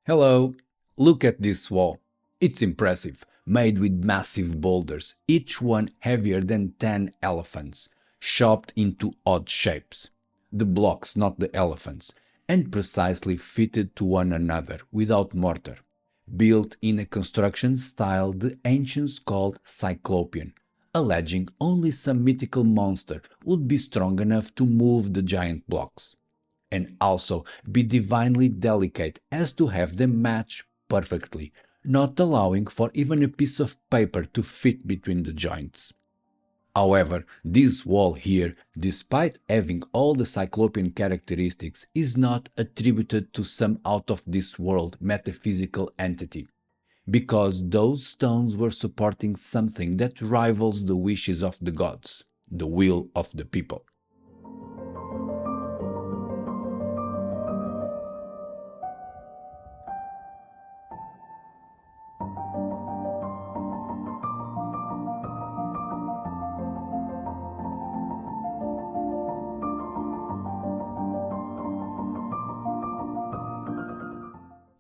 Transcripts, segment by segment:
Hello, look at this wall. It's impressive, made with massive boulders, each one heavier than 10 elephants, chopped into odd shapes. The blocks, not the elephants, and precisely fitted to one another without mortar. Built in a construction style the ancients called Cyclopean, alleging only some mythical monster would be strong enough to move the giant blocks and also be divinely delicate as to have them match perfectly, not allowing for even a piece of paper to fit between the joints. However, this wall here, despite having all the Cyclopean characteristics, is not attributed to some out of this world metaphysical entity, because those stones were supporting something that rivals the wishes of the gods, the will of the people.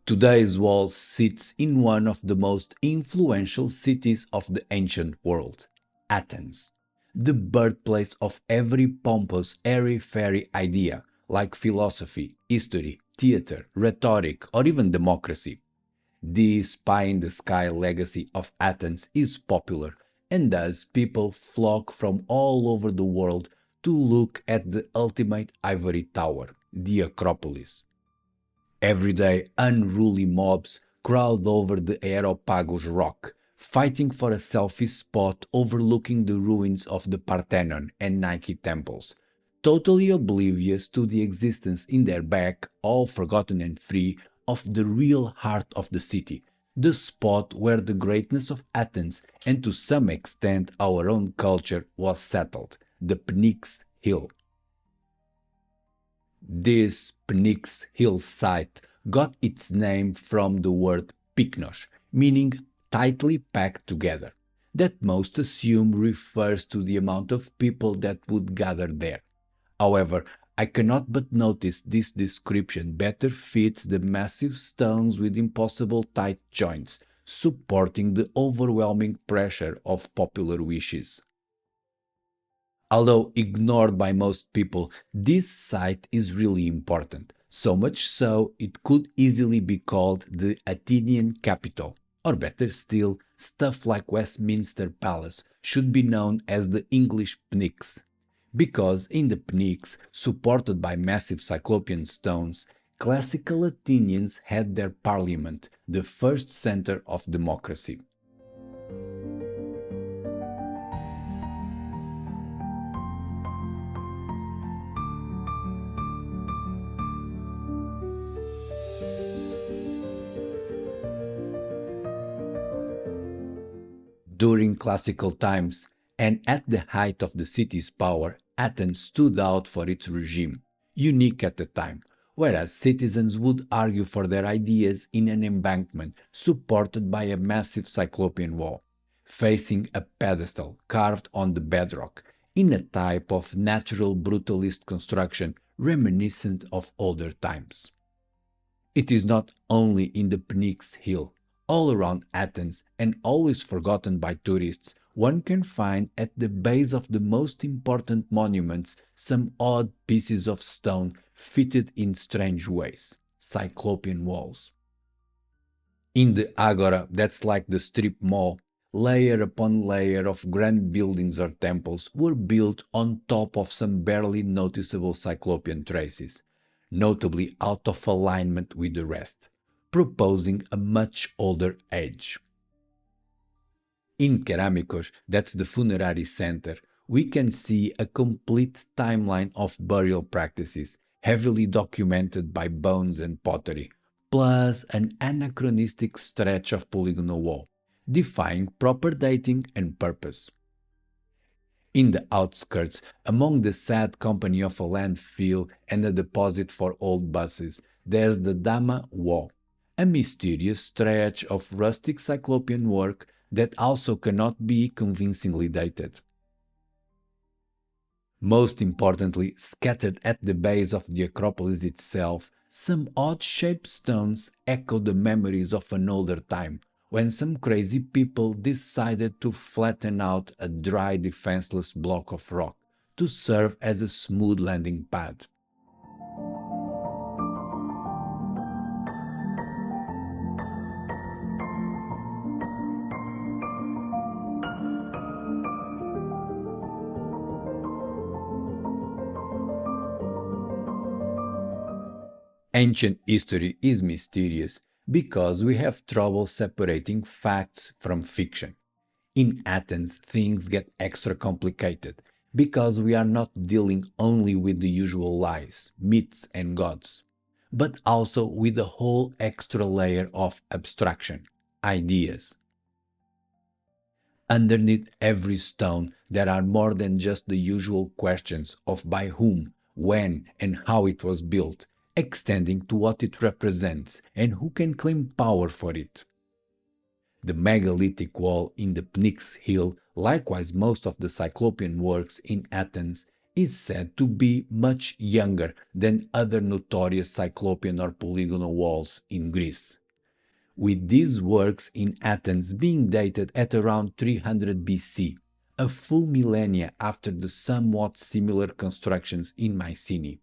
Today's wall sits in one of the most influential cities of the ancient world, Athens, the birthplace of every pompous, airy-fairy idea like philosophy, history, theater, rhetoric, or even democracy. This pie-in-the-sky legacy of Athens is popular, and thus people flock from all over the world to look at the ultimate ivory tower, the Acropolis. Every day, unruly mobs crowd over the Aeropagus rock, fighting for a selfie spot overlooking the ruins of the Parthenon and Nike temples, totally oblivious to the existence in their back, all forgotten and free, of the real heart of the city, the spot where the greatness of Athens and to some extent our own culture was settled, the Pnyx Hill. This Pnyx Hill site got its name from the word pyknos, meaning tightly packed together, that most assume refers to the amount of people that would gather there. However, I cannot but notice this description better fits the massive stones with impossible tight joints, supporting the overwhelming pressure of popular wishes. Although ignored by most people, this site is really important, so much so it could easily be called the Athenian capital. Or better still, stuff like Westminster Palace should be known as the English Pnyx. Because in the Pnyx, supported by massive Cyclopean stones, classical Athenians had their parliament, the first center of democracy. During classical times, and at the height of the city's power, Athens stood out for its regime, unique at the time, whereas citizens would argue for their ideas in an embankment supported by a massive Cyclopean wall, facing a pedestal carved on the bedrock, in a type of natural brutalist construction reminiscent of older times. It is not only in the Pnyx Hill, all around Athens and always forgotten by tourists, one can find at the base of the most important monuments some odd pieces of stone fitted in strange ways, Cyclopean walls. In the Agora, that's like the strip mall, layer upon layer of grand buildings or temples were built on top of some barely noticeable Cyclopean traces, notably out of alignment with the rest, proposing a much older age. In Keramikos, that's the funerary center, we can see a complete timeline of burial practices, heavily documented by bones and pottery, plus an anachronistic stretch of polygonal wall, defying proper dating and purpose. In the outskirts, among the sad company of a landfill and a deposit for old buses, there's the Dama Wall, a mysterious stretch of rustic Cyclopean work that also cannot be convincingly dated. Most importantly, scattered at the base of the Acropolis itself, Some odd-shaped stones echo the memories of an older time, when some crazy people decided to flatten out a dry, defenseless block of rock to serve as a smooth landing pad. Ancient history is mysterious because we have trouble separating facts from fiction. In Athens, things get extra complicated because we are not dealing only with the usual lies, myths, and gods, but also with a whole extra layer of abstraction, ideas. Underneath every stone, there are more than just the usual questions of by whom, when, and how it was built, extending to what it represents and who can claim power for it. The megalithic wall in the Pnyx Hill, likewise most of the Cyclopean works in Athens, is said to be much younger than other notorious Cyclopean or Polygonal walls in Greece, with these works in Athens being dated at around 300 BC, a full millennia after the somewhat similar constructions in Mycenae,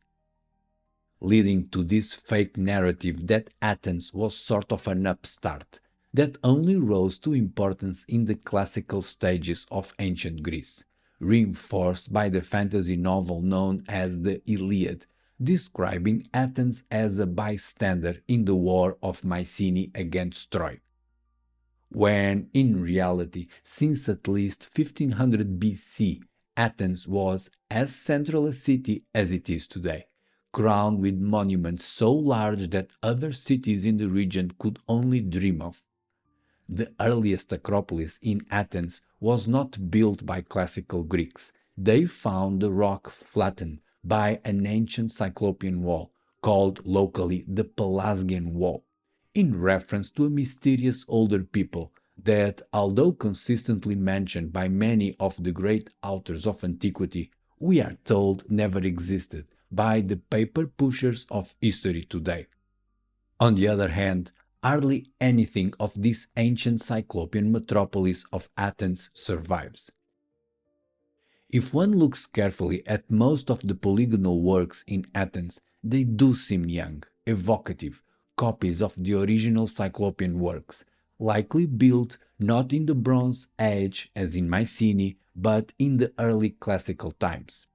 leading to this fake narrative that Athens was sort of an upstart that only rose to importance in the classical stages of ancient Greece, reinforced by the fantasy novel known as the Iliad, describing Athens as a bystander in the war of Mycenae against Troy, when in reality, since at least 1500 BC, Athens was as central a city as it is today, crowned with monuments so large that other cities in the region could only dream of. The earliest acropolis in Athens was not built by classical Greeks. They found the rock flattened by an ancient Cyclopean wall, called locally the Pelasgian Wall, in reference to a mysterious older people that, although consistently mentioned by many of the great authors of antiquity, we are told never existed by the paper pushers of history today. On the other hand, hardly anything of this ancient Cyclopean metropolis of Athens survives. If one looks carefully at most of the polygonal works in Athens, they do seem young, evocative, copies of the original Cyclopean works, likely built not in the Bronze Age as in Mycenae, but in the early classical times,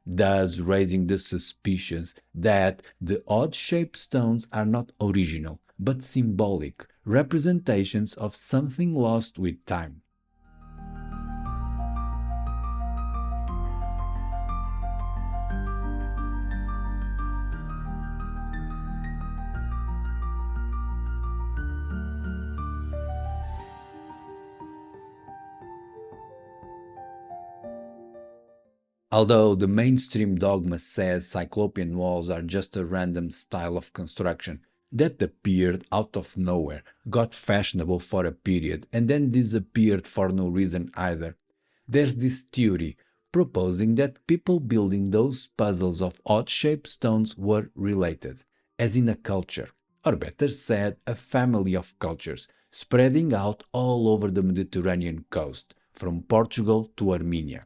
thus raising the suspicions that the odd-shaped stones are not original, but symbolic representations of something lost with time. Although the mainstream dogma says Cyclopean walls are just a random style of construction that appeared out of nowhere, got fashionable for a period, and then disappeared for no reason either, there's this theory proposing that people building those puzzles of odd-shaped stones were related, as in a culture, or better said, a family of cultures, spreading out all over the Mediterranean coast, from Portugal to Armenia.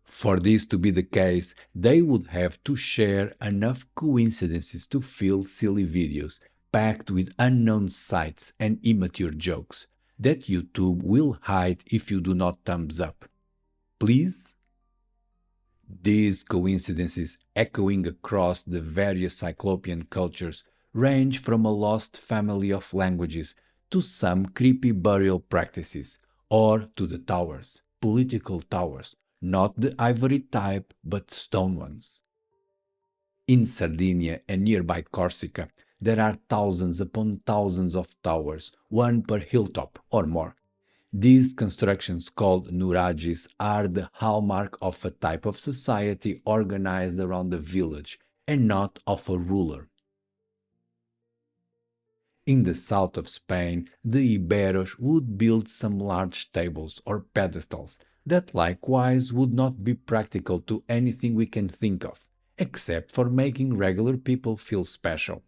For this to be the case, they would have to share enough coincidences to fill silly videos packed with unknown sites and immature jokes that YouTube will hide if you do not thumbs up. Please? These coincidences, echoing across the various Cyclopean cultures, range from a lost family of languages to some creepy burial practices, or to the towers, political towers, not the ivory type but stone ones. In Sardinia and nearby Corsica, there are thousands upon thousands of towers, one per hilltop or more. These constructions, called nuragis, are the hallmark of a type of society organized around a village and not of a ruler. In the south of Spain, the Iberos would build some large tables or pedestals that likewise would not be practical to anything we can think of, except for making regular people feel special.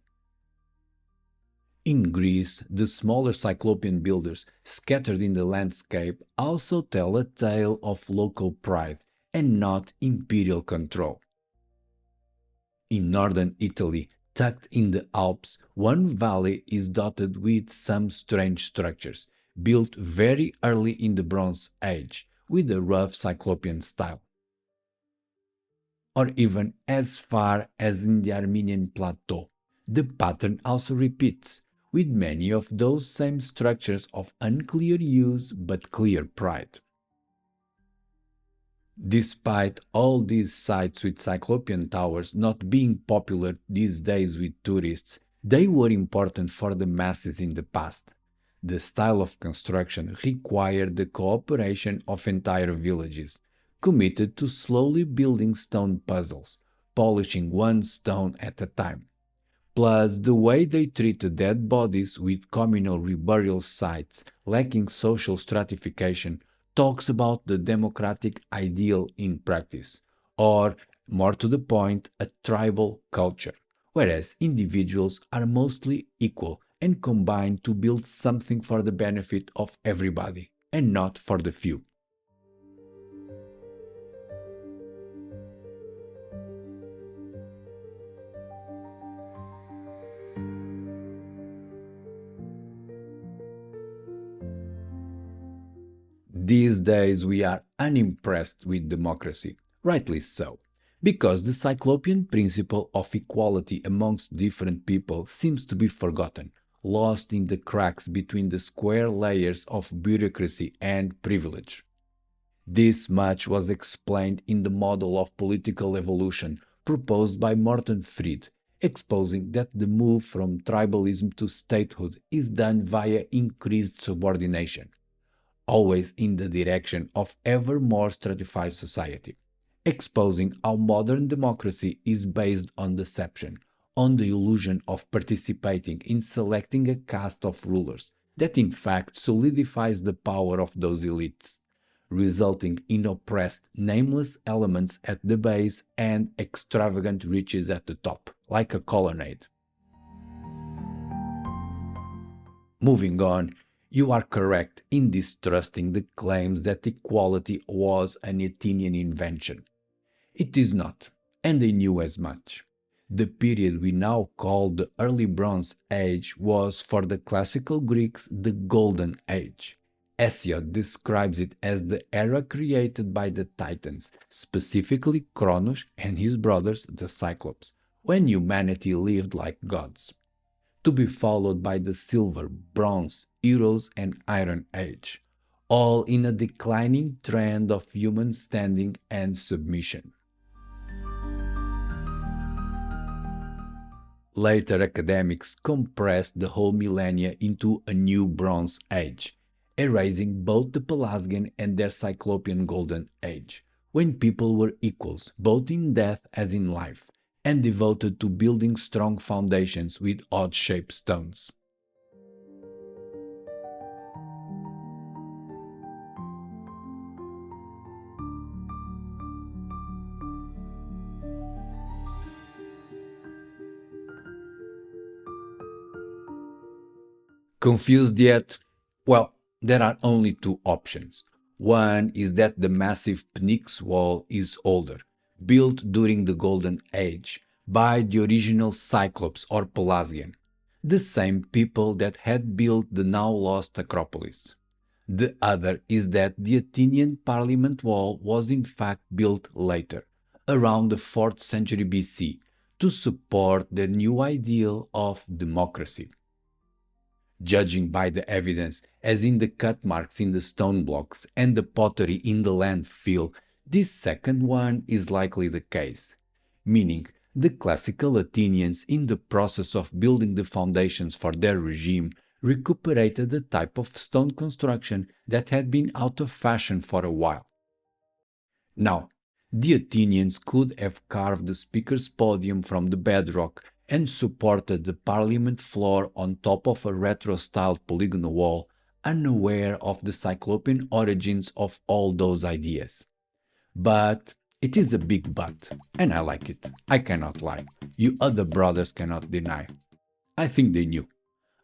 In Greece, the smaller Cyclopean builders scattered in the landscape also tell a tale of local pride and not imperial control. In northern Italy, tucked in the Alps, one valley is dotted with some strange structures, built very early in the Bronze Age, with a rough Cyclopean style. Or even as far as in the Armenian plateau, the pattern also repeats, with many of those same structures of unclear use but clear pride. Despite all these sites with Cyclopean towers not being popular these days with tourists, they were important for the masses in the past. The style of construction required the cooperation of entire villages, committed to slowly building stone puzzles, polishing one stone at a time. Plus, the way they treated dead bodies with communal reburial sites lacking social stratification talks about the democratic ideal in practice, or, more to the point, a tribal culture, whereas individuals are mostly equal and combine to build something for the benefit of everybody, and not for the few. These days we are unimpressed with democracy, rightly so, because the Cyclopean principle of equality amongst different people seems to be forgotten, lost in the cracks between the square layers of bureaucracy and privilege. This much was explained in the model of political evolution proposed by Morton Fried, exposing that the move from tribalism to statehood is done via increased subordination, always in the direction of ever more stratified society, exposing how modern democracy is based on deception, on the illusion of participating in selecting a caste of rulers that in fact solidifies the power of those elites, resulting in oppressed, nameless elements at the base and extravagant riches at the top, like a colonnade. Moving on, you are correct in distrusting the claims that equality was an Athenian invention. It is not, and they knew as much. The period we now call the Early Bronze Age was for the classical Greeks the Golden Age. Hesiod describes it as the era created by the Titans, specifically Cronos and his brothers the Cyclops, when humanity lived like gods, to be followed by the Silver, Bronze, Heroes, and Iron Age, all in a declining trend of human standing and submission. Later academics compressed the whole millennia into a new Bronze Age, erasing both the Pelasgian and their Cyclopean Golden Age, when people were equals both in death as in life, and devoted to building strong foundations with odd-shaped stones. Confused yet? Well, there are only two options. One is that the massive Pnyx wall is older, built during the Golden Age by the original Cyclops or Pelasgian, the same people that had built the now lost Acropolis. The other is that the Athenian Parliament wall was in fact built later, around the 4th century BC, to support the new ideal of democracy. Judging by the evidence, as in the cut marks in the stone blocks and the pottery in the landfill, this second one is likely the case, meaning the classical Athenians, in the process of building the foundations for their regime, recuperated a type of stone construction that had been out of fashion for a while. Now, the Athenians could have carved the speaker's podium from the bedrock and supported the parliament floor on top of a retro-styled polygonal wall, unaware of the Cyclopean origins of all those ideas. But It is a big but, and I like it. I cannot lie. You other brothers cannot deny. I think they knew.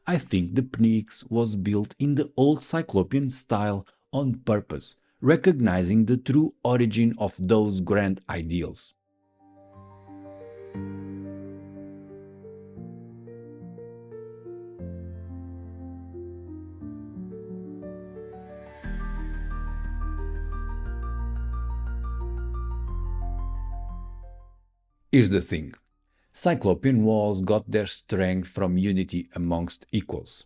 I think the Pnyx was built in the old Cyclopean style on purpose, recognizing the true origin of those grand ideals. Here's the thing. Cyclopean walls got their strength from unity amongst equals.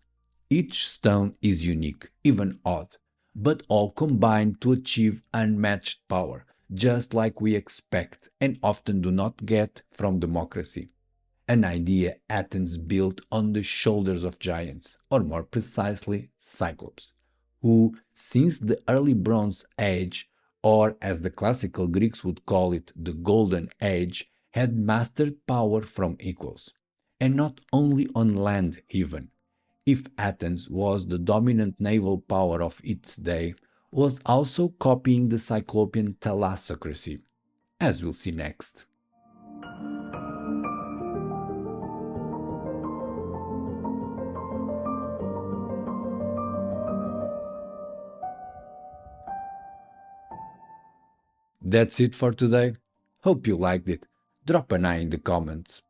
Each stone is unique, even odd, but all combined to achieve unmatched power, just like we expect and often do not get from democracy. An idea Athens built on the shoulders of giants, or more precisely, Cyclops, who, since the early Bronze Age, or as the classical Greeks would call it, the Golden Age, had mastered power from equals. And not only on land, even. If Athens was the dominant naval power of its day, was also copying the Cyclopean thalassocracy, as we'll see next. That's it for today. Hope you liked it. Drop an eye in the comments.